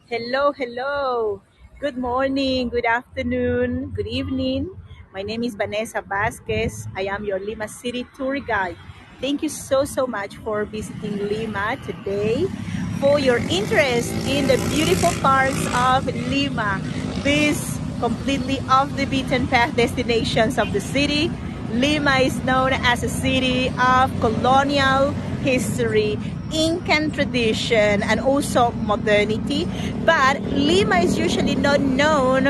Hello, hello. Good morning, good afternoon, good evening. My name is Vanessa Vasquez. I am your Lima City tour guide. Thank you so much for visiting Lima today, for your interest in the beautiful parts of Lima. These completely off the beaten path destinations of the city. Lima is known as a city of colonial history, Incan tradition, and also modernity. But Lima is usually not known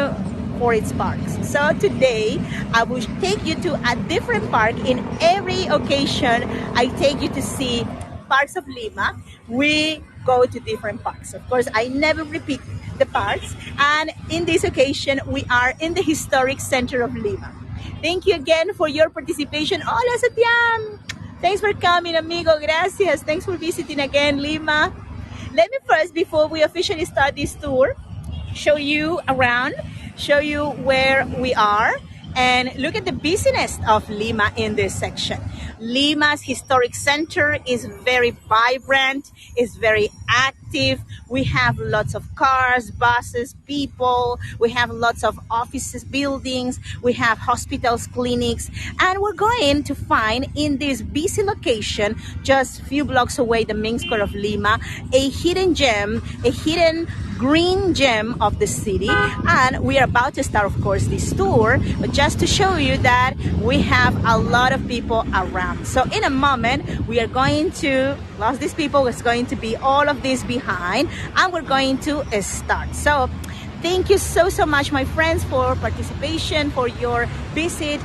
for its parks. So today, I will take you to a different park. In every occasion, I take you to see parks of Lima. We go to different parks. Of course, I never repeat the parks. And in this occasion, we are in the historic center of Lima. Thank you again for your participation. Hola, Satyam! Thanks for coming, amigo. Gracias. Thanks for visiting again, Lima. Let me first, before we officially start this tour, show you around, show you where we are, and look at the busyness of Lima in this section. Lima's historic center is very vibrant, is very active. We have lots of cars, buses, people. We have lots of offices, buildings. We have hospitals, clinics. And we're going to find in this busy location, just a few blocks away, the main square of Lima, a hidden gem, a hidden green gem of the city. And we are about to start, of course, this tour, but just to show you that we have a lot of people around. So in a moment, we are going to lost these people. It's going to be all of this behind, and we're going to start. So thank you so much, my friends, for participation, for your visit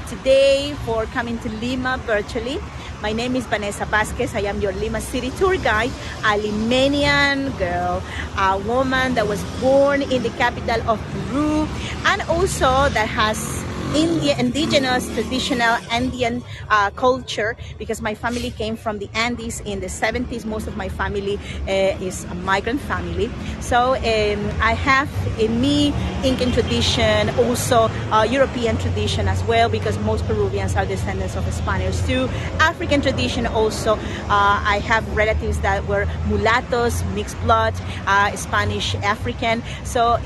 today, for coming to Lima virtually. My name is Vanessa Vasquez. I am your Lima City tour guide, a Limanian girl, a woman that was born in the capital of Peru, and also that has indigenous traditional Andean culture, because my family came from the Andes in the 70s. Most of my family is a migrant family. So I have in me Incan tradition, also European tradition as well, because most Peruvians are descendants of Spaniards too. African tradition also. I have relatives that were mulattoes, mixed blood, Spanish, African. So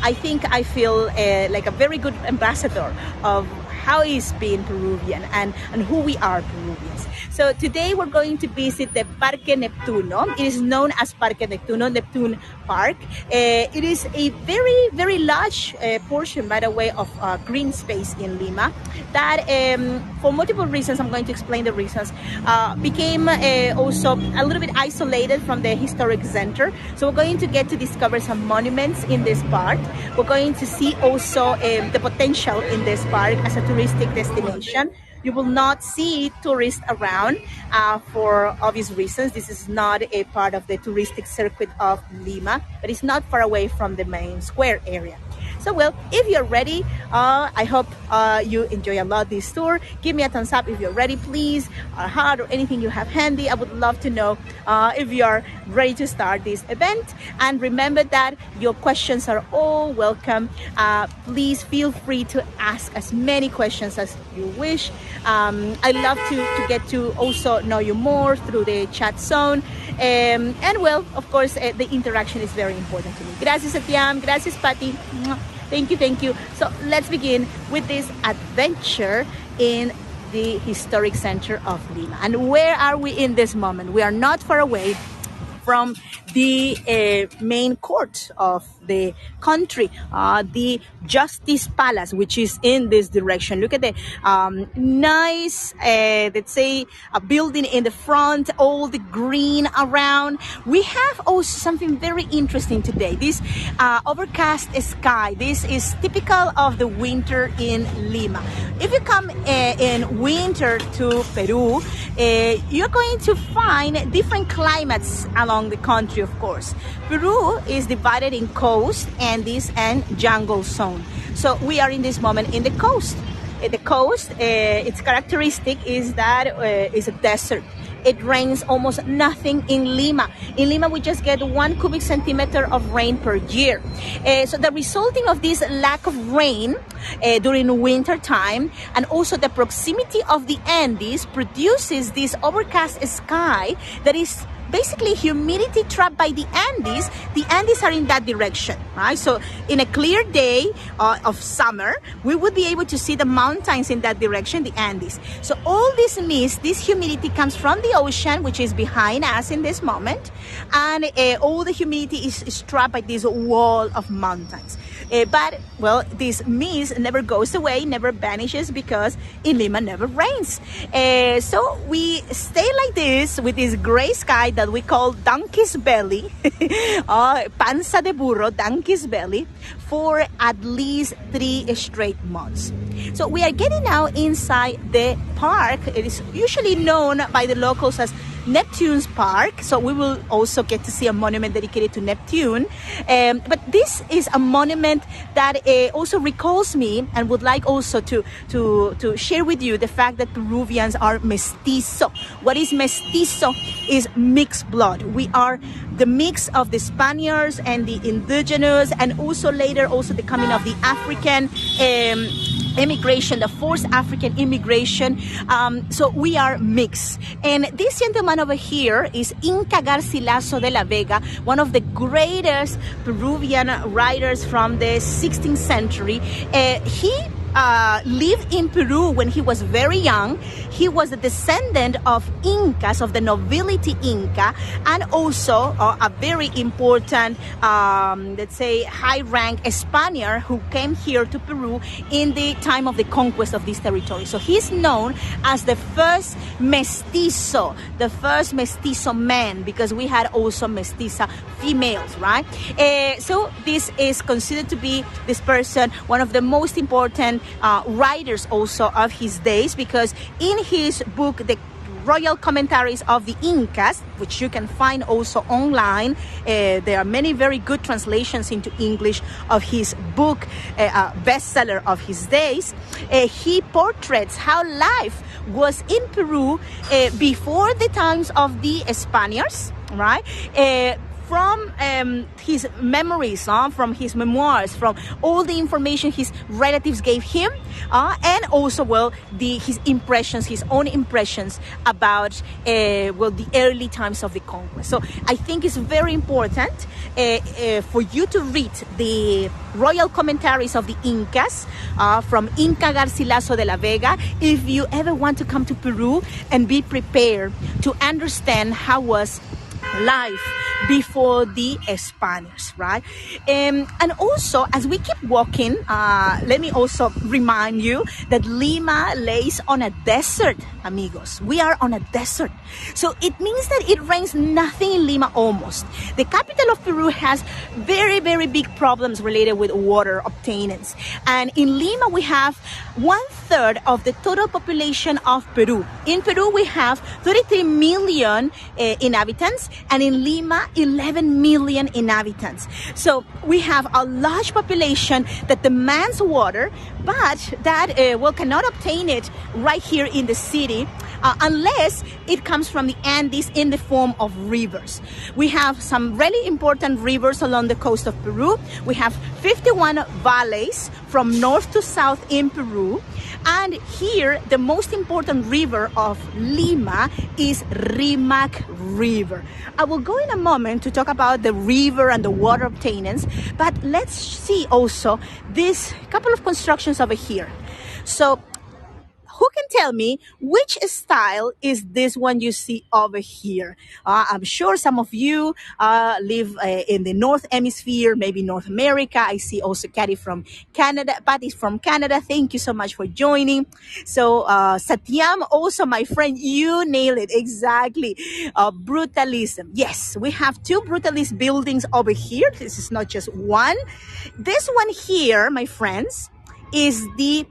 I think I feel like a very good ambassador of how is being Peruvian and who we are Peruvians. So today we're going to visit the Parque Neptuno. It is known as Parque Neptuno, Neptune Park. It is a very large portion, by the way, of green space in Lima that for multiple reasons, I'm going to explain the reasons, became also a little bit isolated from the historic center. So we're going to get to discover some monuments in this park. We're going to see also the potential in this park as a touristic destination. You will not see tourists around for obvious reasons. This is not a part of the touristic circuit of Lima, but it's not far away from the main square area. So, well, if you're ready, I hope you enjoy a lot this tour. Give me a thumbs up if you're ready, please, or heart or anything you have handy. I would love to know if you're ready to start this event. And remember that your questions are all welcome. Please feel free to ask as many questions as you wish. I love to get to also know you more through the chat zone. And well, of course, the interaction is very important to me. Gracias, Atiam. Gracias, Patty. Thank you. So let's begin with this adventure in the historic center of Lima. And where are we in this moment? We are not far away from the main court of the country, the Justice Palace, which is in this direction. Look at the nice, let's say, a building in the front, all the green around. We have also something very interesting today. This overcast sky. This is typical of the winter in Lima. If you come in winter to Peru, you're going to find different climates along the country, of course. Peru is divided in coast, Andes, and jungle zone. So we are in this moment in the coast. The coast, its characteristic is that it's a desert. It rains almost nothing in Lima. In Lima, we just get 1 cubic centimeter of rain per year. So the resulting of this lack of rain during winter time, and also the proximity of the Andes, produces this overcast sky that is basically humidity trapped by the Andes are in that direction, right? So in a clear day of summer, we would be able to see the mountains in that direction, the Andes. So all this mist, this humidity comes from the ocean, which is behind us in this moment, and all the humidity is trapped by this wall of mountains. But, well, this mist never goes away, never vanishes, because in Lima never rains. So we stay like this with this gray sky that we call donkey's belly, panza de burro, donkey's belly, for at least 3 straight months. So we are getting now inside the park. It is usually known by the locals as Neptune's Park, so we will also get to see a monument dedicated to Neptune. But this is a monument that also recalls me, and would like also to share with you the fact that Peruvians are mestizo. What is mestizo? Is mixed blood. We are the mix of the Spaniards and the indigenous, and also later also the coming of the African immigration, the forced African immigration. So we are mixed. And this gentleman over here is Inca Garcia de la Vega, one of the greatest Peruvian writers from the 16th century. He lived in Peru when he was very young. He was a descendant of Incas, of the nobility Inca, and also a very important, let's say, high-rank Spaniard who came here to Peru in the time of the conquest of this territory. So he's known as the first mestizo man, because we had also mestiza females, right? So this is considered to be, this person, one of the most important writers also of his days, because in his book, The Royal Commentaries of the Incas, which you can find also online, there are many very good translations into English of his book, bestseller of his days. He portrays how life was in Peru before the times of the Spaniards, right? From his memories, from his memoirs, from all the information his relatives gave him, and also, well, his impressions, his own impressions about, well, the early times of the conquest. So I think it's very important for you to read the Royal Commentaries of the Incas from Inca Garcia de la Vega if you ever want to come to Peru and be prepared to understand how was life before the Spaniards, right? And also, as we keep walking, let me also remind you that Lima lays on a desert, amigos. We are on a desert. So it means that it rains nothing in Lima almost. The capital of Peru has very, very big problems related with water obtainance. And in Lima, we have 1/3 of the total population of Peru. In Peru, we have 33 million inhabitants, and in Lima, 11 million inhabitants. So we have a large population that demands water, but that cannot obtain it right here in the city unless it comes from the Andes in the form of rivers. We have some really important rivers along the coast of Peru. We have 51 valleys from north to south in Peru. And here, the most important river of Lima is Rimac River. I will go in a moment to talk about the river and the water obtainance, but let's see also this couple of constructions over here. So, who can tell me which style is this one you see over here? I'm sure some of you live in the North Hemisphere, maybe North America. I see also Patty from Canada. Patty's from Canada. Thank you so much for joining. So Satyam, also my friend, you nailed it exactly. Brutalism. Yes, we have 2 brutalist buildings over here. This is not just one. This one here, my friends, is the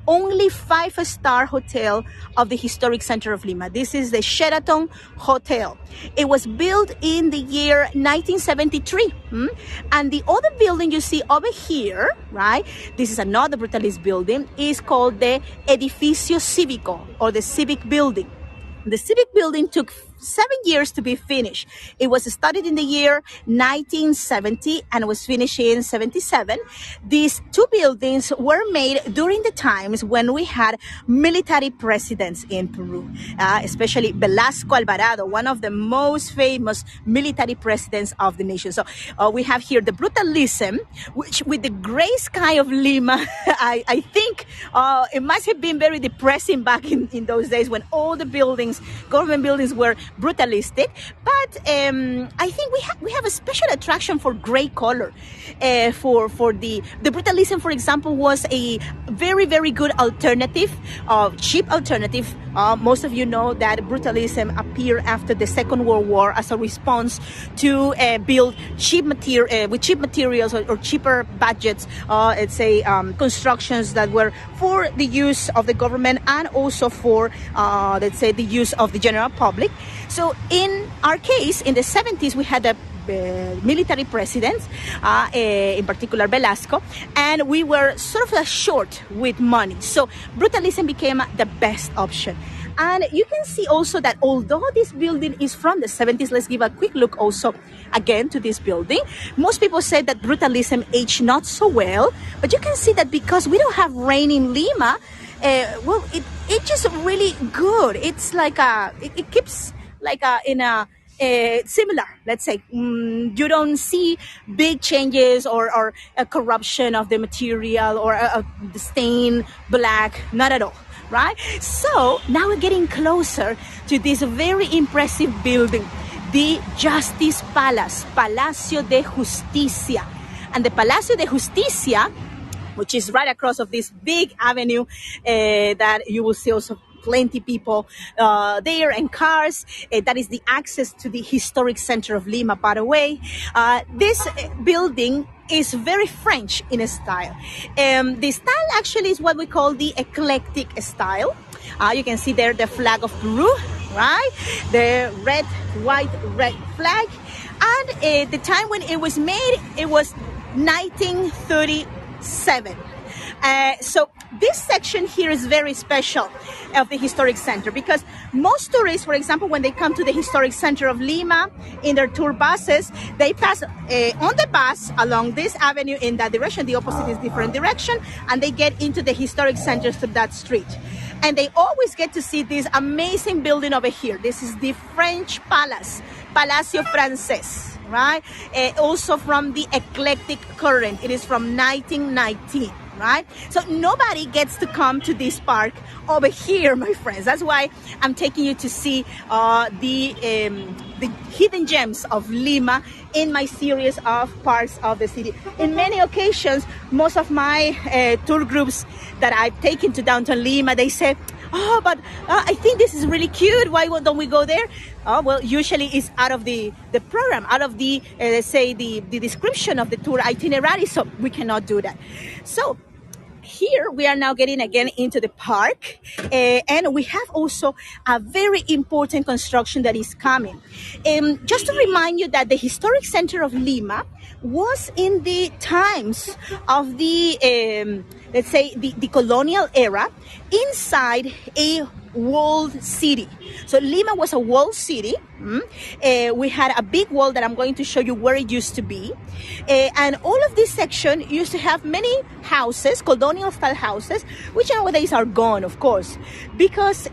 only 5-star hotel of the historic center of Lima. This is the Sheraton Hotel. It was built in the year 1973. And the other building you see over here, right? This is another brutalist building, is called the Edificio Civicon, or the Civic Building. The Civic Building took 7 years to be finished. It was started in the year 1970 and was finished in 77. These two buildings were made during the times when we had military presidents in Peru, especially Velasco Alvarado, one of the most famous military presidents of the nation. So we have here the brutalism, which with the gray sky of Lima, I think it must have been very depressing back in those days when all the buildings, government buildings, were brutalistic. But I think we have a special attraction for gray color. For the brutalism, for example, was a very, very good alternative, cheap alternative. Most of you know that brutalism appeared after the Second World War as a response to build cheap with cheap materials or cheaper budgets, let's say constructions that were for the use of the government and also for, let's say, the use of the general public. So in our case, in the 70s, we had a military presidents, in particular Velasco, and we were sort of short with money. So brutalism became the best option. And you can see also that although this building is from the 70s, let's give a quick look also again to this building. Most people say that brutalism aged not so well, but you can see that because we don't have rain in Lima, well, it just really good. It's like it keeps like in a similar, let's say. You don't see big changes or a corruption of the material or the stain black, not at all, right? So now we're getting closer to this very impressive building, the Justice Palace, Palacio de Justicia. And the Palacio de Justicia, which is right across of this big avenue that you will see also plenty people there and cars. That is the access to the historic center of Lima, by the way. This building is very French in style. The style actually is what we call the eclectic style. You can see there the flag of Peru, right? The red, white, red flag. And the time when it was made, it was 1937. So this section here is very special of the historic center because most tourists, for example, when they come to the historic center of Lima in their tour buses, they pass on the bus along this avenue in that direction. The opposite is different direction, and they get into the historic center through that street. And they always get to see this amazing building over here. This is the French Palace, Palacio Frances, right? Also from the eclectic current. It is from 1919. Right? So nobody gets to come to this park over here, my friends. That's why I'm taking you to see the hidden gems of Lima in my series of parks of the city. In many occasions, most of my tour groups that I've taken to downtown Lima, they say, oh, but I think this is really cute. Why don't we go there? Oh, well, usually it's out of the program, out of the, let's say, the description of the tour itinerary. So we cannot do that. So here we are now getting again into the park, and we have also a very important construction that is coming. Just to remind you that the historic center of Lima was in the times of the, let's say, the colonial era inside a walled city. So Lima was a walled city. We had a big wall that I'm going to show you where it used to be. And all of this section used to have many houses, colonial style houses, which nowadays are gone, of course, because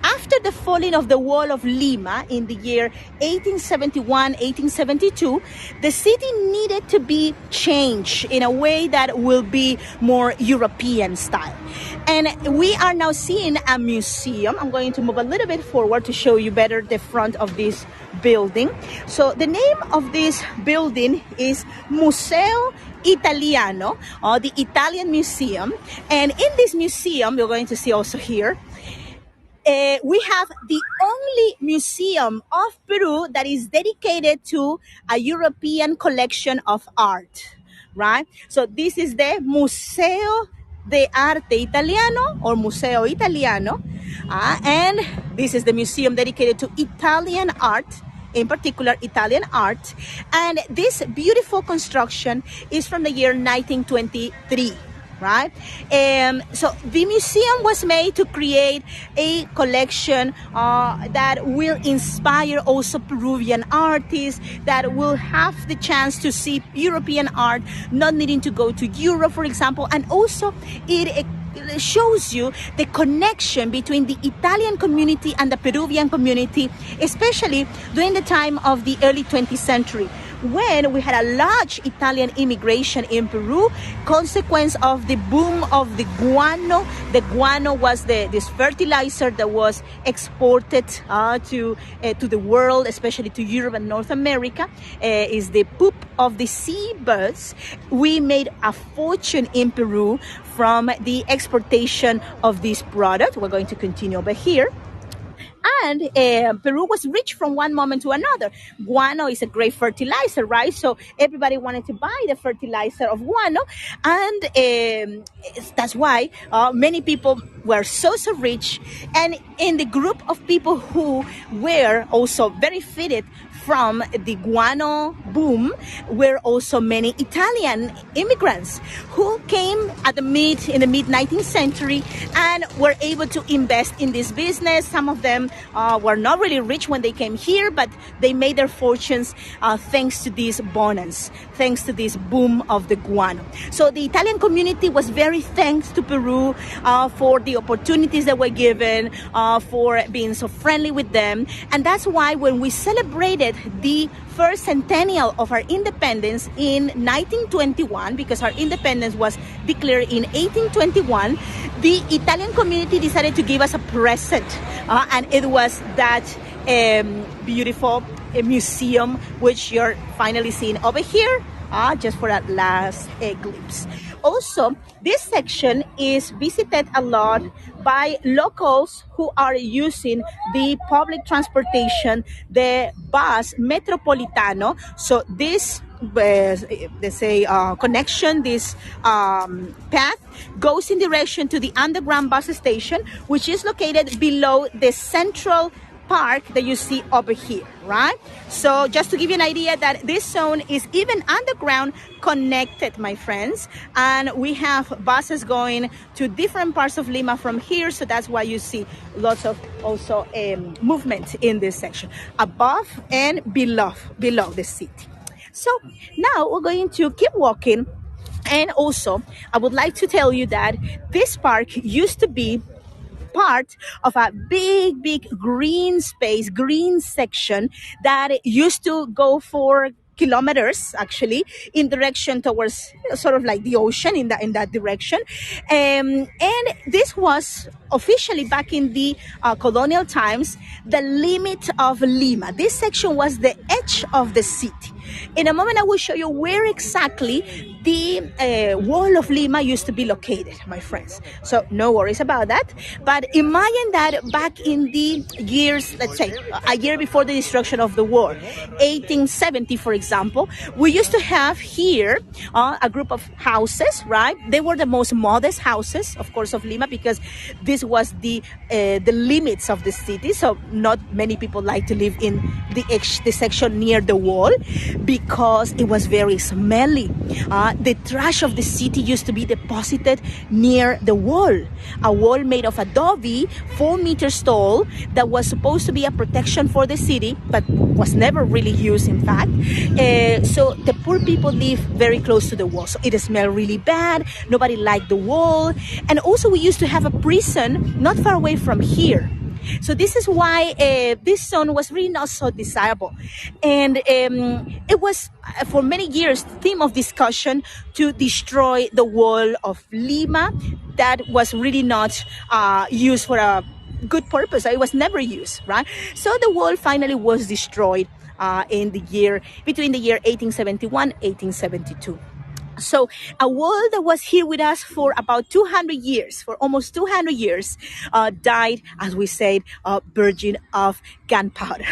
after the falling of the wall of Lima in the year 1871, 1872, the city needed to be changed in a way that will be more European style. And we are now seeing a museum. I'm going to move a little bit forward to show you better the front of this building. So the name of this building is Museo Italiano, or the Italian Museum. And in this museum, you're going to see also here, we have the only museum of Peru that is dedicated to a European collection of art, right? So this is the Museo de Arte Italiano, or Museo Italiano, and this is the museum dedicated to Italian art, in particular Italian art. And this beautiful construction is from the year 1923. right? So the museum was made to create a collection that will inspire also Peruvian artists, that will have the chance to see European art, not needing to go to Europe, for example. And also it shows you the connection between the Italian community and the Peruvian community, especially during the time of the early 20th century, when we had a large Italian immigration in Peru, consequence of the boom of the guano. The guano was this fertilizer that was exported to the world, especially to Europe and North America. Is the poop of the seabirds. We made a fortune in Peru from the exportation of this product. We're going to continue over here. And Peru was rich from one moment to another. Guano is a great fertilizer, right? So everybody wanted to buy the fertilizer of guano. And that's why many people were so rich. And in the group of people who were also very fitted from the guano boom were also many Italian immigrants who came in the mid 19th century and were able to invest in this business. Some of them were not really rich when they came here, but they made their fortunes thanks to this bonus, thanks to this boom of the guano. So the Italian community was very thanks to Peru for the opportunities that were given, for being so friendly with them. And that's why when we celebrated the first centennial of our independence in 1921, because our independence was declared in 1821, the Italian community decided to give us a present, and it was that beautiful museum, which you're finally seeing over here, just for that last glimpse. Also, this section is visited a lot by locals who are using the public transportation, the bus Metropolitano. So this, they say, connection, this path goes in direction to the underground bus station, which is located below the central park that you see over here, right? So just to give you an idea that this zone is even underground connected, my friends, and we have buses going to different parts of Lima from here, so that's why you see lots of also movement in this section, above and below the city. So now we're going to keep walking, and also I would like to tell you that this park used to be part of a big green space, green section that used to go for kilometers actually in direction towards sort of like the ocean, in that direction, and this was officially back in the colonial times the limit of Lima. This section was the edge of the city. In a moment I will show you where exactly the wall of Lima used to be located, my friends, so no worries about that. But imagine that back in the years, let's say a year before the destruction of the war, 1870 for example, we used to have here a group of houses, right? They were the most modest houses, of course, of Lima, because this was the limits of the city, so not many people like to live in the section near the wall because it was very smelly. The trash of the city used to be deposited near the wall, a wall made of adobe, 4 meters tall, that was supposed to be a protection for the city, but was never really used, in fact. So the poor people live very close to the wall, so it smelled really bad. Nobody liked the wall. And also we used to have a prison not far away from here. So this is why this zone was really not so desirable. And it was, for many years, theme of discussion to destroy the wall of Lima that was really not used for a good purpose. It was never used, right? So the wall finally was destroyed between the year 1871, 1872. So a wall that was here with us for about 200 years, for almost 200 years, died, as we said, virgin of gunpowder.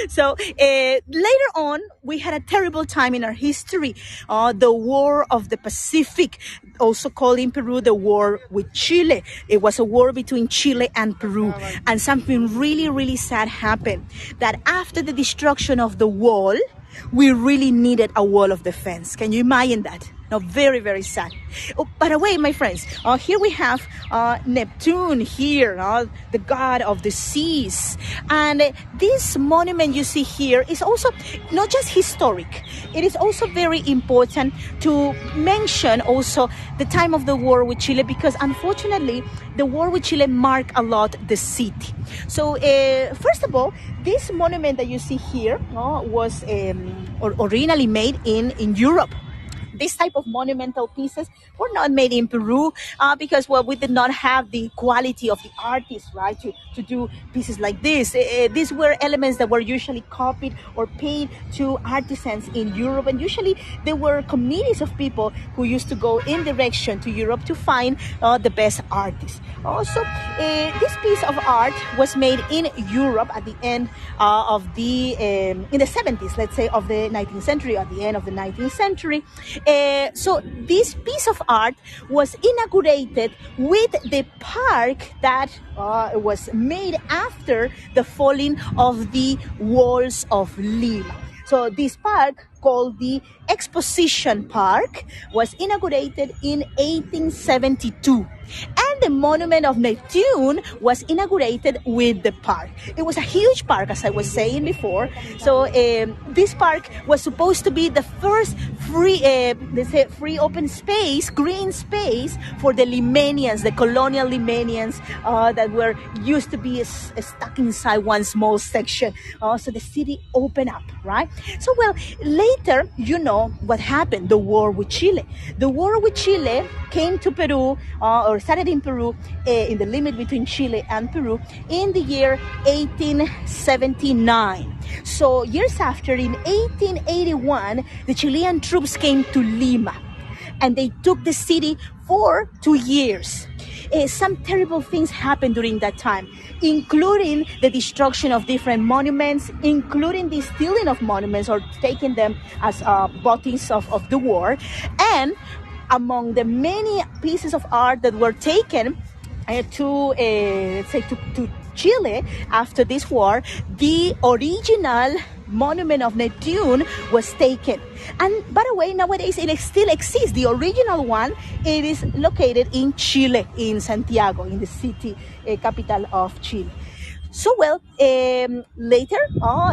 So later on, we had a terrible time in our history. The War of the Pacific, also called in Peru the war with Chile. It was a war between Chile and Peru. And something really, really sad happened. That after the destruction of the wall, we really needed a wall of defense. Can you imagine that? No, very, very sad. Oh, by the way, my friends, here we have Neptune here, the god of the seas. And this monument you see here is also not just historic. It is also very important to mention also the time of the war with Chile, because unfortunately, the war with Chile marked a lot the city. So, first of all, this monument that you see here was originally made in Europe. This type of monumental pieces were not made in Peru because, well, we did not have the quality of the artists, right, to do pieces like this. These were elements that were usually copied or paid to artisans in Europe, and usually there were committees of people who used to go in direction to Europe to find the best artists. Also, this piece of art was made in Europe at the end of the in the 70s, let's say, of the 19th century, at the end of the 19th century. So this piece of art was inaugurated with the park that was made after the falling of the walls of Lima. So this park, called the Exposition Park, was inaugurated in 1872. And the monument of Neptune was inaugurated with the park. It was a huge park, as I was saying before. So this park was supposed to be the first free open space, green space for the Limanians, the colonial Limanians that were used to be stuck inside one small section. So the city opened up, right? So, well, later, you know what happened, the war with Chile. The war with Chile came to Peru, or started in Peru, in the limit between Chile and Peru, in the year 1879. So years after, in 1881, the Chilean troops came to Lima, and they took the city for 2 years. Some terrible things happened during that time, including the destruction of different monuments, including the stealing of monuments or taking them as booties of the war. And among the many pieces of art that were taken to Chile after this war, the original monument of Neptune was taken. And by the way, nowadays it still exists. The original one, it is located in Chile, in Santiago, in the city capital of Chile. So, well, later,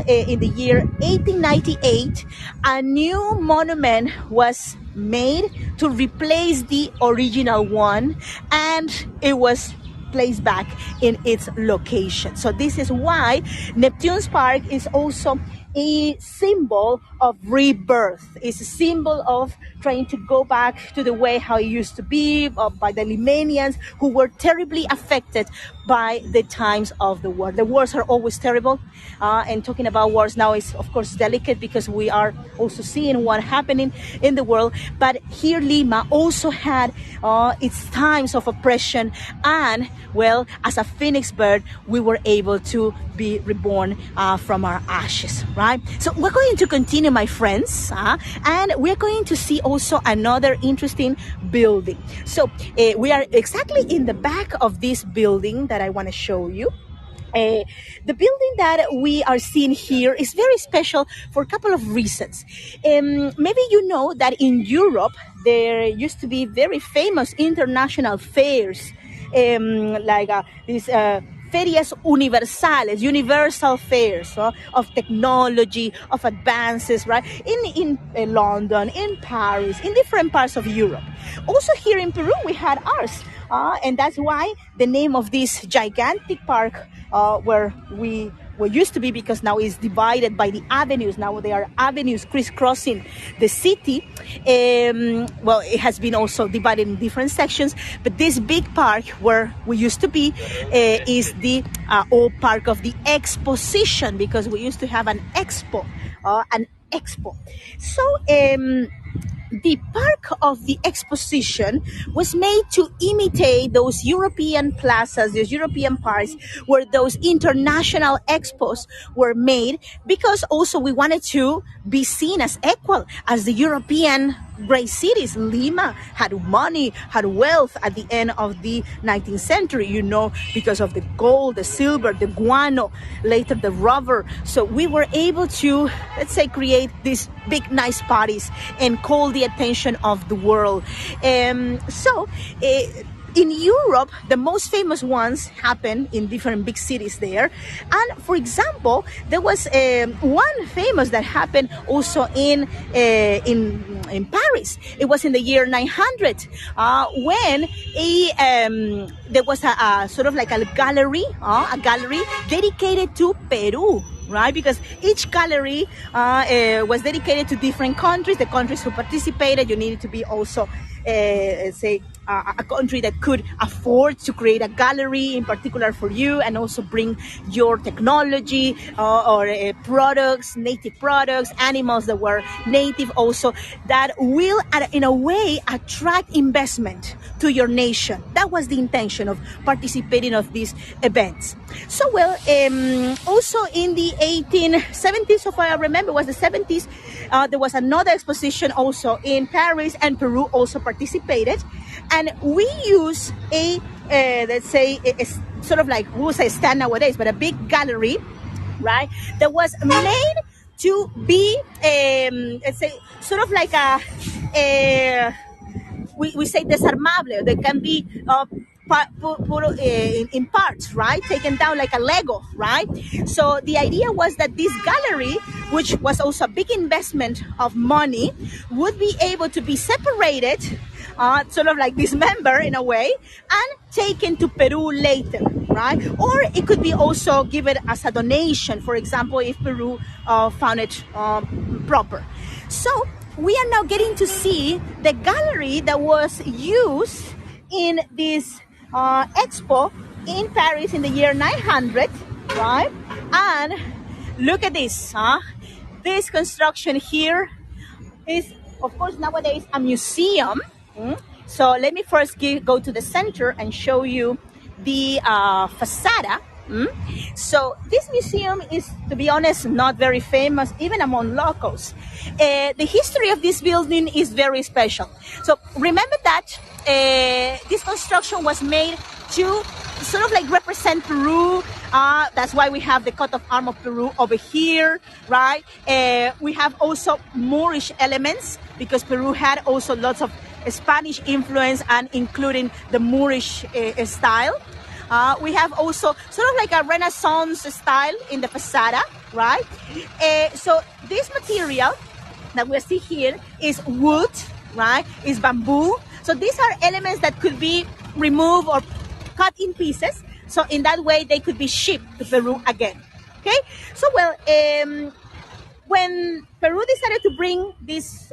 in the year 1898, a new monument was made to replace the original one, and it was placed back in its location. So this is why Neptune's Park is also a symbol of rebirth. It's a symbol of trying to go back to the way how it used to be by the Limanians, who were terribly affected by the times of the war. The wars are always terrible, and talking about wars now is, of course, delicate because we are also seeing what happening in the world. But here Lima also had its times of oppression, and, well, as a phoenix bird, we were able to be reborn from our ashes, right? So we're going to continue, my friends, and we're going to see also another interesting building. So we are exactly in the back of this building that I want to show you. The building that we are seeing here is very special for a couple of reasons. Maybe you know that in Europe there used to be very famous international fairs, like these ferias universales, universal fairs of technology, of advances, right? In London, in Paris, in different parts of Europe. Also here in Peru, we had ours. And that's why the name of this gigantic park where we used to be, because now it's divided by the avenues. Now there are avenues crisscrossing the city. Well, it has been also divided in different sections, but this big park where we used to be is the old park of the Exposition, because we used to have an expo. So the park of the Exposition was made to imitate those European plazas, those European parks where those international expos were made, because also we wanted to be seen as equal as the European great cities. Lima had money, had wealth at the end of the 19th century, you know, because of the gold, the silver, the guano, later the rubber. So we were able to, let's say, create these big, nice parties and call the attention of the world. In Europe, the most famous ones happen in different big cities there. And for example, there was one famous that happened also in Paris. It was in the year 900 when there was a sort of like a gallery dedicated to Peru. Right, because each gallery was dedicated to different countries. The countries who participated, you needed to be also, say, a country that could afford to create a gallery in particular for you, and also bring your technology or products, native products, animals that were native also, that will, in a way, attract investment to your nation. That was the intention of participating of these events. So, well, also in the 1870s, if I remember, it was the 70s, there was another exposition also in Paris, and Peru also participated. And we use let's say, a sort of like, we'll say stand nowadays, but a big gallery, right, that was made to be, let's say, sort of like we say desarmable, that can be in parts, right, taken down like a Lego, right? So the idea was that this gallery, which was also a big investment of money, would be able to be separated, sort of like dismembered in a way, and taken to Peru later, right? Or it could be also given as a donation, for example, if Peru found it proper. So we are now getting to see the gallery that was used in this expo in Paris in the year 900, right? And look at this, this construction here is, of course, nowadays a museum. So let me first go to the center and show you the facade. So this museum is, to be honest, not very famous even among locals. The history of this building is very special. So remember that this construction was made to sort of like represent Peru. That's why we have the coat of arms of Peru over here, right? We have also Moorish elements, because Peru had also lots of Spanish influence, and including the Moorish style. We have also sort of like a Renaissance style in the facade, right? So this material that we see here is wood, right? Is bamboo. So these are elements that could be removed or cut in pieces. So in that way, they could be shipped to Peru again. Okay. So well, when Peru decided to bring this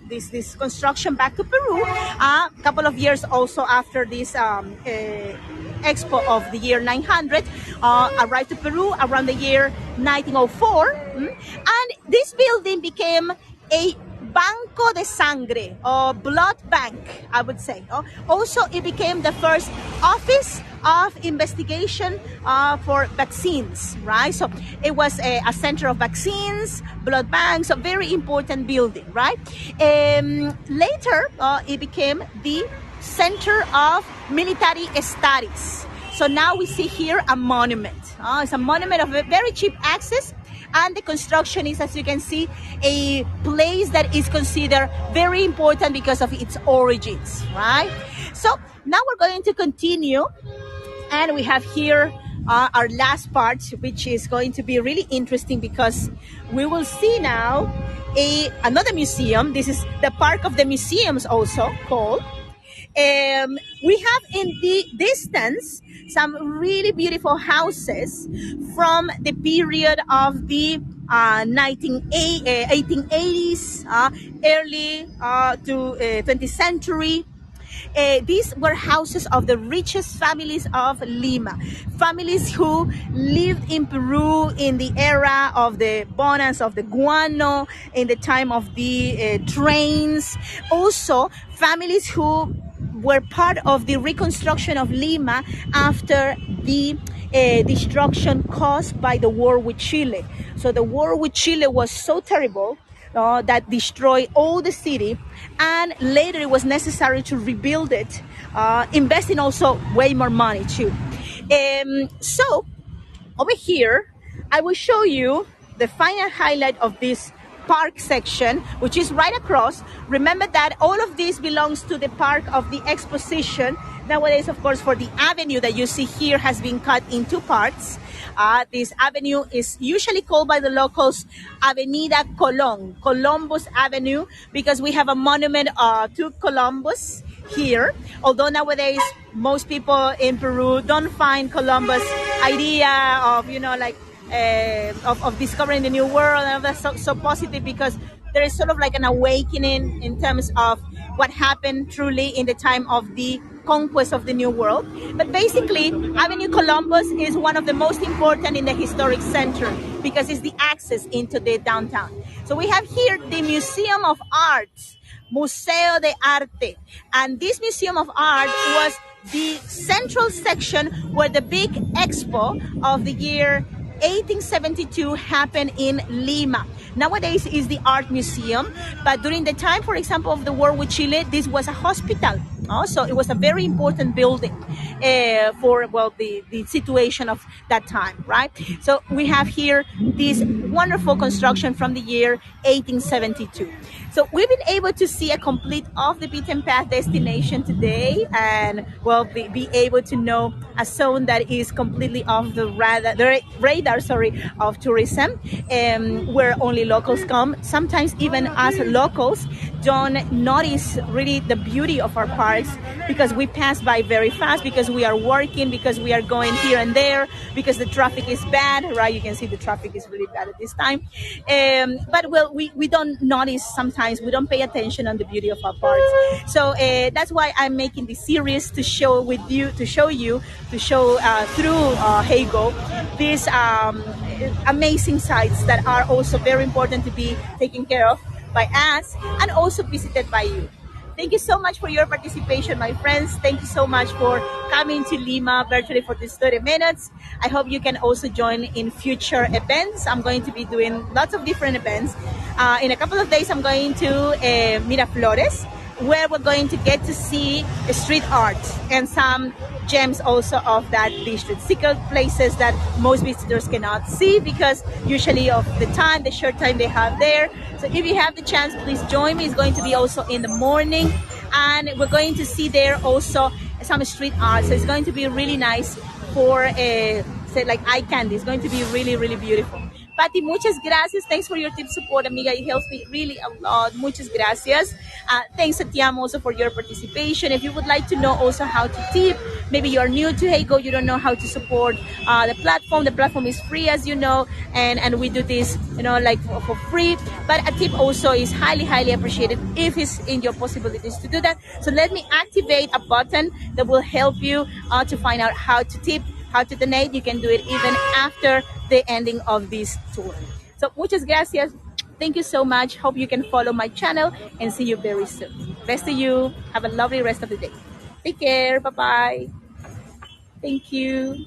this construction back to Peru, a couple of years also after this expo of the year 900, arrived to Peru around the year 1904, and this building became a Banco de Sangre, or blood bank, I would say. Also, it became the first office of investigation for vaccines, right? So it was a center of vaccines, blood banks, a very important building, right? Later, it became the center of military studies. So now we see here a monument. It's a monument of very cheap access. And the construction is, as you can see, a place that is considered very important because of its origins, right? So now we're going to continue, and we have here our last part, which is going to be really interesting because we will see now another museum. This is the Park of the Museums, also called. We have in the distance some really beautiful houses from the period of the 1880s, early to 20th century. These were houses of the richest families of Lima, families who lived in Peru in the era of the bonanza of the guano, in the time of the trains. Also, families who were part of the reconstruction of Lima after the destruction caused by the war with Chile. So the war with Chile was so terrible that destroyed all the city, and later it was necessary to rebuild it, investing also way more money too. So over here, I will show you the final highlight of this park section, which is right across. Remember that all of this belongs to the park of the exposition. Nowadays, of course, for the avenue that you see here has been cut in two parts. This avenue is usually called by the locals Avenida Colón, Columbus Avenue, because we have a monument to Columbus here. Although nowadays most people in Peru don't find Columbus idea of, you know, like of discovering the new world, and that's so positive, because there is sort of like an awakening in terms of what happened truly in the time of the conquest of the new world. But basically, Avenue Columbus is one of the most important in the historic center because it's the access into the downtown. So we have here the Museum of Art, Museo de Arte. And this Museum of Art was the central section where the big expo of the year 1872 happened in Lima. Nowadays is the art museum, but during the time, for example, of the war with Chile, this was a hospital. So it was a very important building for, well, the situation of that time, right? So we have here this wonderful construction from the year 1872. So we've been able to see a complete off the beaten path destination today, and well, be able to know a zone that is completely off the radar, of tourism, where only locals come. Sometimes even us locals don't notice really the beauty of our parks because we pass by very fast, because we are working, because we are going here and there, because the traffic is bad, right? You can see the traffic is really bad at this time. But well, we don't notice sometimes, we don't pay attention on the beauty of our parks. So that's why I'm making this series to show you through Heygo these amazing sites that are also very important to be taken care of by us and also visited by you. Thank you so much for your participation, my friends. Thank you so much for coming to Lima virtually for this 30 minutes. I hope you can also join in future events. I'm going to be doing lots of different events. In a couple of days, I'm going to Miraflores, where we're going to get to see street art and some gems also of that district. Secret places that most visitors cannot see because usually of the short time they have there. So if you have the chance, please join me. It's going to be also in the morning, and we're going to see there also some street art. So it's going to be really nice for say like eye candy. It's going to be really, really beautiful. Patty, muchas gracias. Thanks for your tip support, amiga. It helps me really a lot. Muchas gracias. Thanks, Atiam, also for your participation. If you would like to know also how to tip, maybe you're new to Heygo, you don't know how to support the platform. The platform is free, as you know, and we do this, you know, like for free. But a tip also is highly, highly appreciated if it's in your possibilities to do that. So let me activate a button that will help you to find out how to tip, how to donate. You can do it even after the ending of this tour. So muchas gracias. Thank you so much. Hope you can follow my channel and see you very soon. Best to you. Have a lovely rest of the day. Take care. Bye-bye. Thank you.